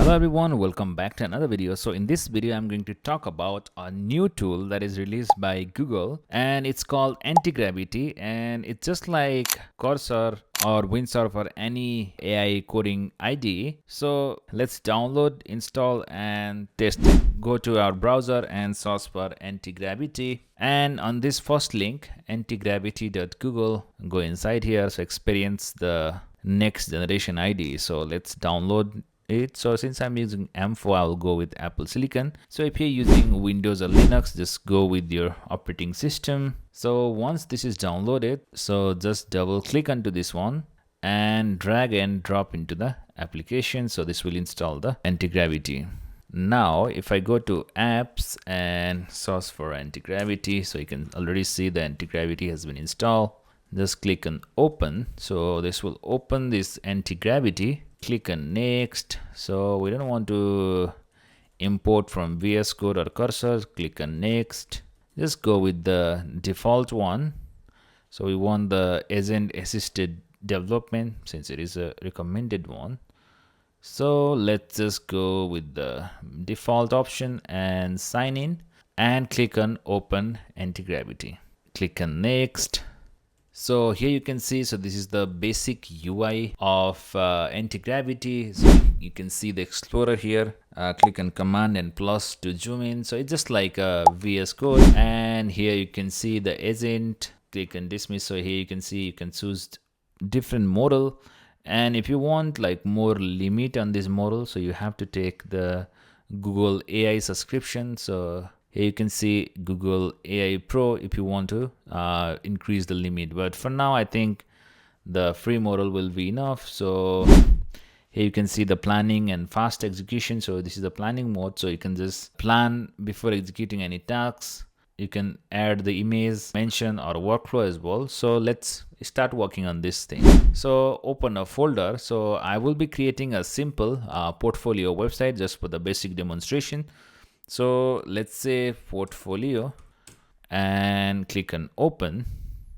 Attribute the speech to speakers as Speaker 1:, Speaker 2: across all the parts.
Speaker 1: Hello everyone, welcome back to another video. So in this video I'm going to talk about a new tool that is released by Google, and it's called Antigravity, and it's just like Cursor or Windsurf or any AI coding IDE. So let's download, install and test it. Go to our browser and search for Antigravity, and on this first link antigravity.google, go inside here, so experience the next generation IDE. So let's download it. So since I'm using M4, I'll go with Apple Silicon. So if you're using Windows or Linux, just go with your operating system. So once this is downloaded, so just double click onto this one and drag and drop into the application. So this will install the Antigravity. Now if I go to apps and search for Antigravity, so you can already see the Antigravity has been installed. Just click on open. So this will open this Antigravity. Click on next. So we don't want to import from VS Code or Cursor. Click on next. Just go with the default one. So we want the agent assisted development since it is a recommended one. So let's just go with the default option and sign in and click on open Antigravity. Click on next. So here you can see, so this is the basic UI of Antigravity. So you can see the Explorer here. Click on Command and plus to zoom in. So it's just like a VS Code. And here you can see the agent. Click on dismiss. So here you can see you can choose different model. And if you want like more limit on this model, so you have to take the Google AI subscription. So here you can see Google AI Pro if you want to increase the limit. But for now, I think the free model will be enough. So here you can see the planning and fast execution. So this is the planning mode. So you can just plan before executing any tasks. You can add the image, mention or workflow as well. So let's start working on this thing. So open a folder. So I will be creating a simple portfolio website just for the basic demonstration. So let's say portfolio and click on open.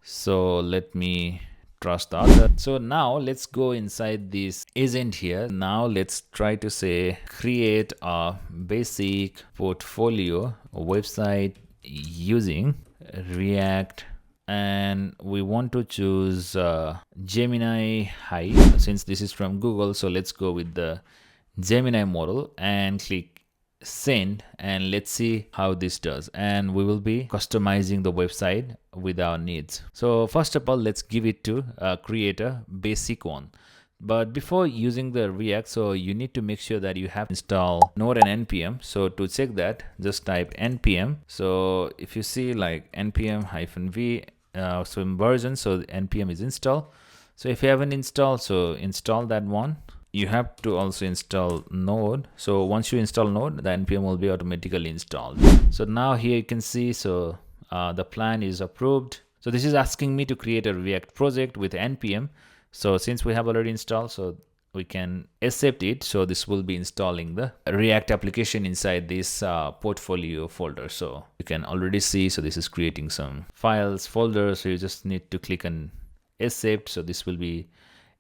Speaker 1: So let me trust the other. So now let's go inside this agent here. Now let's try to say create a basic portfolio website using React, and we want to choose Gemini High since this is from Google. So let's go with the Gemini model and click send, and let's see how this does. And we will be customizing the website with our needs. So first of all, let's give it to create a basic one. But before using the React, so you need to make sure that you have installed Node and npm. So to check that, just type npm. So if you see like npm-v some version, so npm is installed. So if you haven't installed, so install that one. You have to also install Node. So once you install Node, the npm will be automatically installed. So now here you can see, so the plan is approved. So this is asking me to create a React project with npm. So since we have already installed, so we can accept it. So this will be installing the React application inside this portfolio folder. So you can already see, so this is creating some files, folders. So you just need to click on accept. So this will be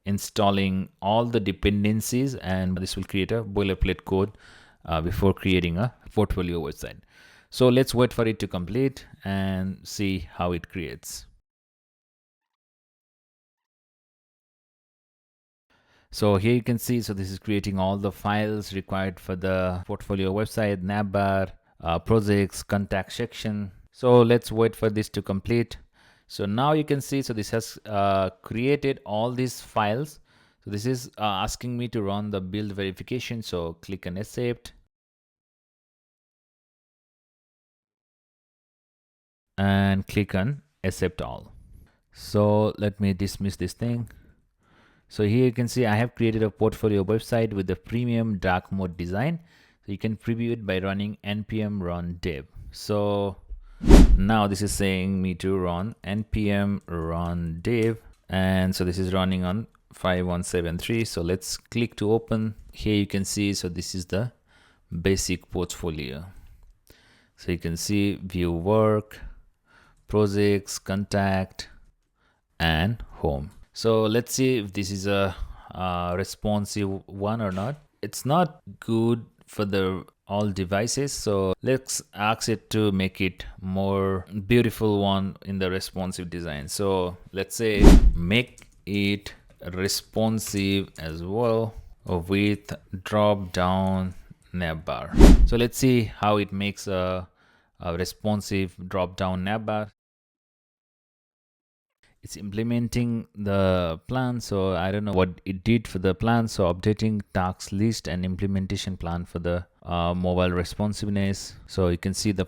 Speaker 1: installing all the dependencies, and this will create a boilerplate code before creating a portfolio website. So let's wait for it to complete and see how it creates. So here you can see, so this is creating all the files required for the portfolio website, navbar, projects, contact section. So let's wait for this to complete. So now you can see, so this has created all these files. So this is asking me to run the build verification. So click on accept and click on accept all. So let me dismiss this thing. So here you can see I have created a portfolio website with the premium dark mode design. So you can preview it by running npm run dev. So now this is saying me to run npm run dev, and so this is running on 5173. So let's click to open. Here you can see, so this is the basic portfolio. So you can see view work, projects, contact and home. So let's see if this is a responsive one or not. it's not good for the all devices, so let's ask it to make it more beautiful one in the responsive design. So let's say make it responsive as well with drop down navbar. So let's see how it makes a responsive drop down navbar. It's implementing the plan, so I don't know what it did for the plan. So updating task list and implementation plan for the mobile responsiveness. So you can see the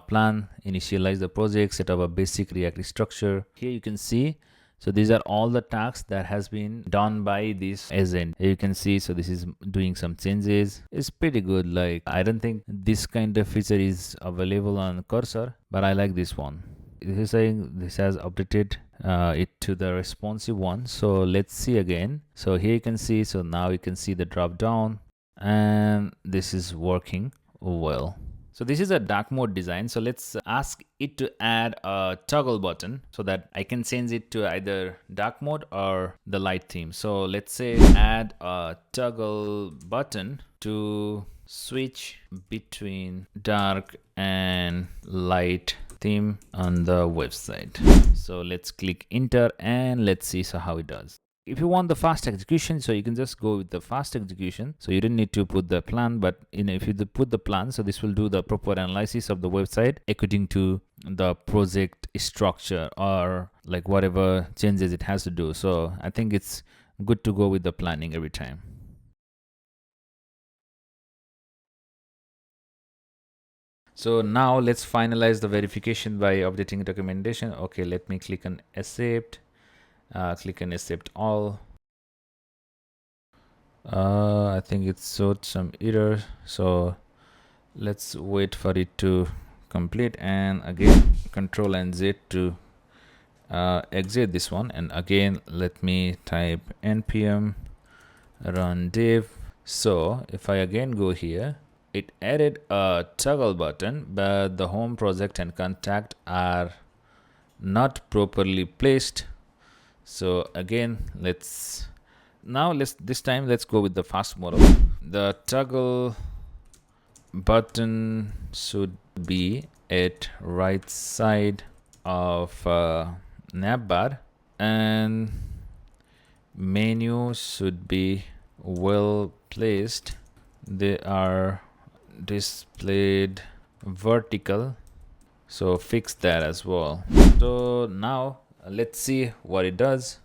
Speaker 1: plan, initialize the project, set up a basic React structure. Here you can see, so these are all the tasks that has been done by this agent. You can see, so this is doing some changes. It's pretty good. Like, I don't think this kind of feature is available on Cursor, but I like this one. This is saying this has updated it to the responsive one. So let's see again. So here you can see, so now you can see the drop down, and this is working well. So this is a dark mode design. So let's ask it to add a toggle button so that I can change it to either dark mode or the light theme. So let's say add a toggle button to switch between dark and light theme on the website. So let's click enter and let's see how it does. If you want the fast execution, so you can just go with the fast execution. So you don't need to put the plan, but if you put the plan, so this will do the proper analysis of the website according to the project structure or like whatever changes it has to do. So I think it's good to go with the planning every time. So now let's finalize the verification by updating documentation. Okay, let me click on accept, click on accept all. I think it showed some error, so let's wait for it to complete, and again Control and Z to exit this one, and again let me type npm run dev. So if I again go here, it added a toggle button, but the home project and contact are not properly placed. So again, this time let's go with the fast model. The toggle button should be at right side of navbar, and menu should be well placed. They are displayed vertical, so fix that as well. So now let's see what it does.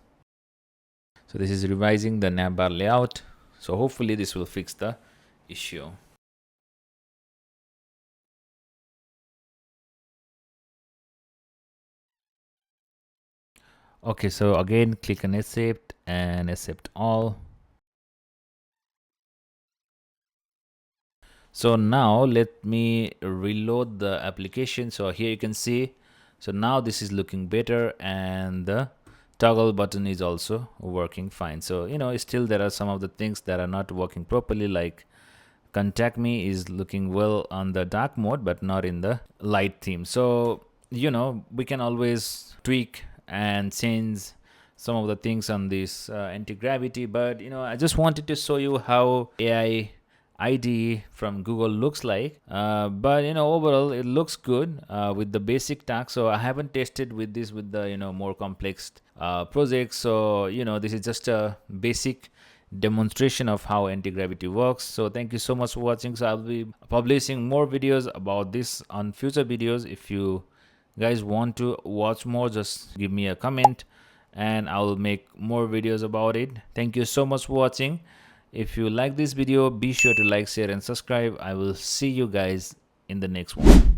Speaker 1: So this is revising the navbar layout, so hopefully this will fix the issue. Okay, so again click on accept and accept all. So now let me reload the application. So here you can see, so now this is looking better, and the toggle button is also working fine. So still there are some of the things that are not working properly, like contact me is looking well on the dark mode but not in the light theme. So we can always tweak and change some of the things on this Antigravity, but I just wanted to show you how AI IDE from Google looks like, but overall it looks good with the basic tasks. So I haven't tested with this with the more complex projects. So this is just a basic demonstration of how Antigravity works. So thank you so much for watching. So I'll be publishing more videos about this on future videos. If you guys want to watch more, just give me a comment and I'll make more videos about it. Thank you so much for watching. If you like this video, be sure to like, share and subscribe. I will see you guys in the next one.